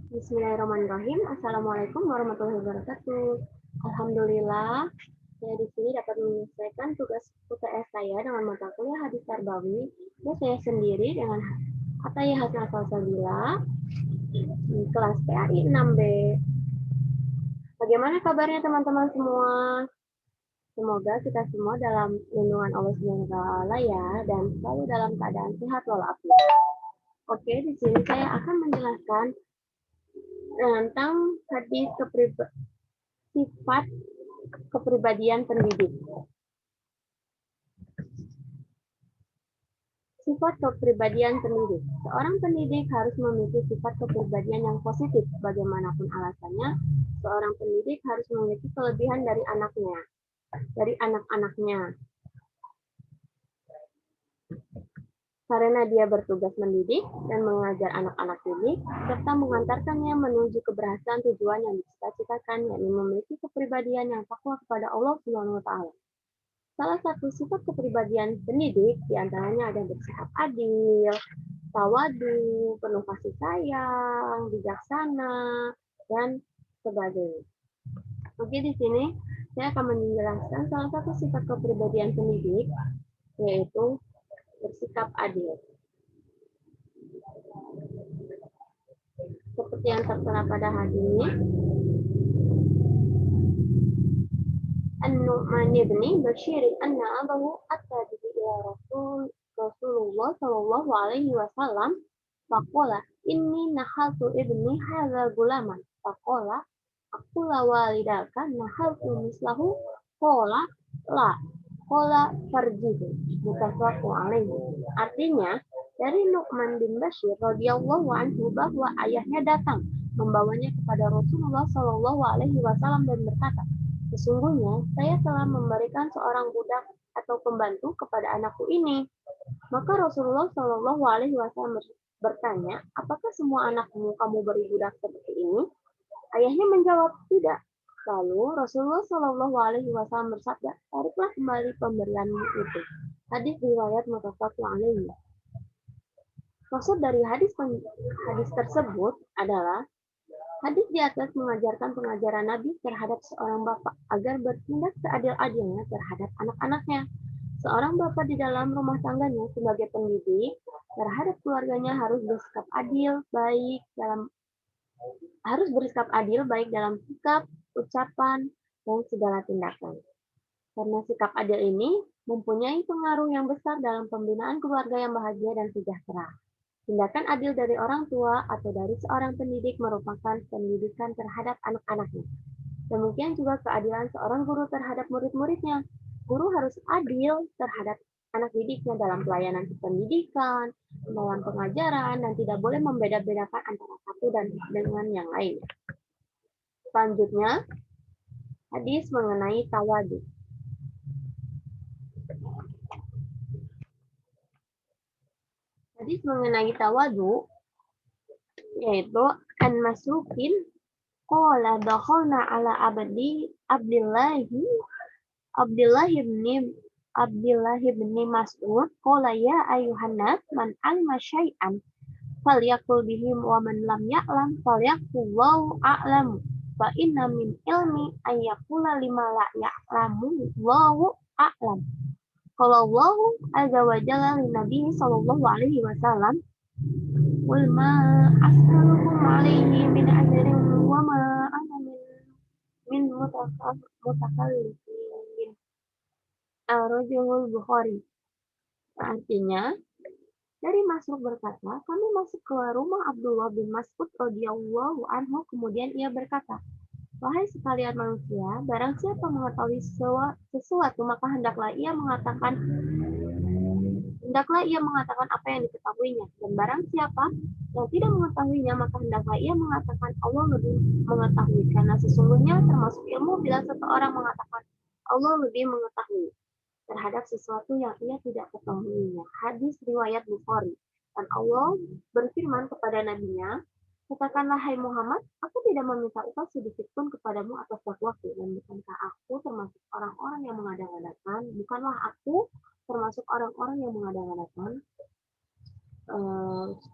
Bismillahirrahmanirrahim. Assalamualaikum warahmatullahi wabarakatuh. Alhamdulillah, saya di sini dapat menyelesaikan tugas UTS saya dengan mata kuliah hadis tarbawi. Ya, saya sendiri dengan Ataya Hasan Salsabila di kelas PAI 6B. Bagaimana kabarnya teman-teman semua? Semoga kita semua dalam lindungan Allah Subhanahu wa taala ya dan selalu dalam keadaan sehat walafiat. Oke, di sini saya akan menjelaskan tentang hadis sifat kepribadian pendidik. Sifat kepribadian pendidik. Seorang pendidik harus memiliki sifat kepribadian yang positif. Bagaimanapun alasannya, seorang pendidik harus memiliki kelebihan dari anak-anaknya. Karena dia bertugas mendidik dan mengajar anak-anak didik, serta mengantarkannya menuju keberhasilan tujuan yang dicita-citakan, yakni memiliki kepribadian yang takwa kepada Allah Subhanahu wa taala. Salah satu sifat kepribadian pendidik diantaranya ada bersikap adil, tawadu, penuh kasih sayang, bijaksana, dan sebagainya. Oke, di sini saya akan menjelaskan salah satu sifat kepribadian pendidik, yaitu bersikap adil. Seperti yang tertera pada hadis, An-Nu'man bin Bashir anna abahu atta bihi ila Rasulullah sallallahu alaihi wasallam faqala inni nahaltu ibni hadza gulaman faqala aku walidaka nahaltu mislahu qala la qala farjihu muttafaqun alaihi. Artinya dari Nu'man bin Bashir radhiyallahu anhu bahwa ayahnya datang membawanya kepada Rasulullah sallallahu alaihi wasallam dan berkata, sesungguhnya saya telah memberikan seorang budak atau pembantu kepada anakku ini. Maka Rasulullah Shallallahu Alaihi Wasallam bertanya, apakah semua anakmu kamu beri budak seperti ini? Ayahnya menjawab, tidak. Lalu Rasulullah Shallallahu Alaihi Wasallam bersabda, tariklah kembali pemberianmu itu. Hadis riwayat muttafaqun alaihi. Maksud dari hadis tersebut adalah hadis di atas mengajarkan pengajaran Nabi terhadap seorang bapak agar bertindak seadil-adilnya terhadap anak-anaknya. Seorang bapak di dalam rumah tangganya sebagai pendidik terhadap keluarganya harus bersikap adil baik dalam sikap, ucapan, dan segala tindakan. Karena sikap adil ini mempunyai pengaruh yang besar dalam pembinaan keluarga yang bahagia dan sejahtera. Tindakan adil dari orang tua atau dari seorang pendidik merupakan pendidikan terhadap anak-anaknya. Demikian juga keadilan seorang guru terhadap murid-muridnya. Guru harus adil terhadap anak didiknya dalam pelayanan pendidikan, dalam pengajaran, dan tidak boleh membeda-bedakan antara satu dan dengan yang lainnya. Selanjutnya, hadis mengenai tawadu. Hadis mengenai tawadu yaitu an masukin qala dakhalna ala Abdullah bin Mas'ud qala ya ayuhan nas man alima syai'an falyakul bihim wa man lam ya'lam falyakul wallahu a'lam fa inna min ilmi ayyakula lima la ya'lamu wallahu a'lam. Qala Allah azza wa jalla li nabi sallallahu alaihi wasallam qul ma as'alukum alaihi min ajrin wa ma ana min mutakallifin. Ar-Rajulul Bukhari. Artinya, dari Masruk berkata, kami masuk ke rumah Abdullah bin Mas'ud radhiyallahu anhu, kemudian ia berkata, wahai sekalian manusia, barang siapa mengetahui sesuatu, maka hendaklah ia mengatakan apa yang diketahuinya. Dan barang siapa yang tidak mengetahuinya, maka hendaklah ia mengatakan Allah lebih mengetahui. Karena sesungguhnya termasuk ilmu bila seseorang mengatakan Allah lebih mengetahui terhadap sesuatu yang ia tidak ketahuinya. Hadis riwayat Bukhari. Dan Allah berfirman kepada nabinya, katakanlah hai Muhammad, aku tidak meminta upah sedikit pun kepadamu atas dakwaku, dan bukankah aku termasuk orang-orang yang mengada-ngadakan? Bukanlah aku termasuk orang-orang yang mengada-ngadakan?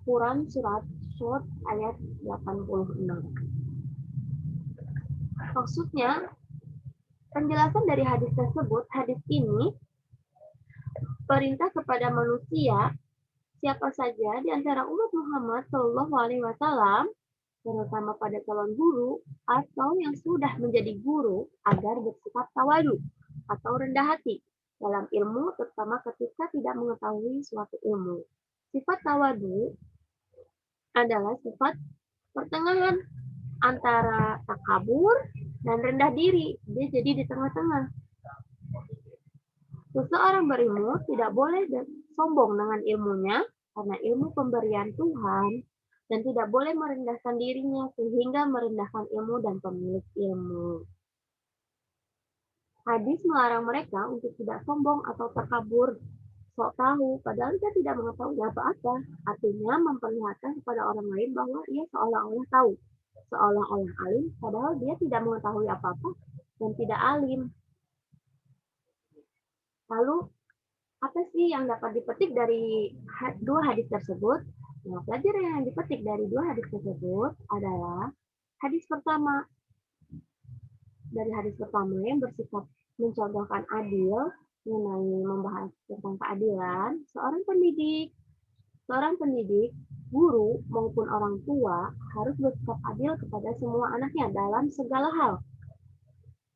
Quran surat Shur ayat 86. Maksudnya, penjelasan dari hadis tersebut, hadis ini perintah kepada manusia siapa saja di antara umat Muhammad Shallallahu Alaihi Wasallam, terutama pada calon guru atau yang sudah menjadi guru, agar bersikap tawadu atau rendah hati dalam ilmu, terutama ketika tidak mengetahui suatu ilmu. Sifat tawadu adalah sifat pertengahan antara takabur dan rendah diri. Dia jadi di tengah-tengah. Seseorang berilmu tidak boleh sombong dengan ilmunya karena ilmu pemberian Tuhan dan tidak boleh merendahkan dirinya sehingga merendahkan ilmu dan pemilik ilmu. Hadis melarang mereka untuk tidak sombong atau takabur, sok tahu, padahal dia tidak mengetahui apa-apa. Artinya memperlihatkan kepada orang lain bahwa ia seolah-olah tahu, seolah-olah alim, padahal dia tidak mengetahui apa-apa dan tidak alim. Lalu, apa sih yang dapat dipetik dari dua hadis tersebut? Nah, pelajaran yang dipetik dari dua hadis tersebut adalah hadis pertama. Dari hadis pertama yang bersikap mencontohkan adil, mengenai membahas tentang keadilan, seorang pendidik, guru maupun orang tua harus bersikap adil kepada semua anaknya dalam segala hal.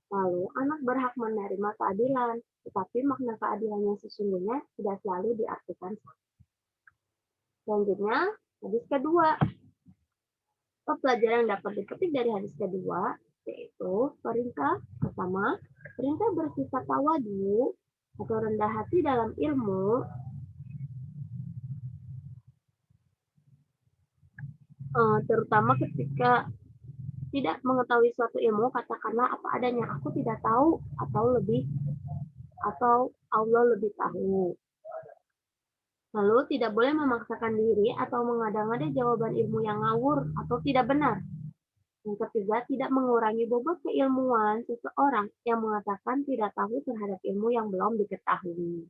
Lalu, anak berhak menerima keadilan, tetapi makna keadilan yang sesungguhnya tidak selalu diartikan sama. Selanjutnya, hadis kedua. Pelajaran yang dapat dipetik dari hadis kedua, yaitu perintah pertama, perintah bersifat tawadu atau rendah hati dalam ilmu, terutama ketika tidak mengetahui suatu ilmu, katakanlah apa adanya, aku tidak tahu, atau Allah lebih tahu. Lalu tidak boleh memaksakan diri atau mengada-ngada jawaban ilmu yang ngawur atau tidak benar. Yang ketiga, tidak mengurangi bobot keilmuan seseorang yang mengatakan tidak tahu terhadap ilmu yang belum diketahui.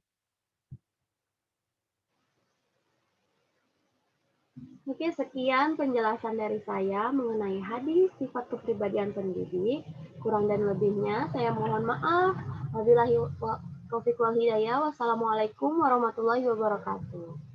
Oke, sekian penjelasan dari saya mengenai hadis sifat kepribadian pendidik. Kurang dan lebihnya saya mohon maaf. Wabillahi taufiq wal hidayah. Wassalamualaikum warahmatullahi wabarakatuh.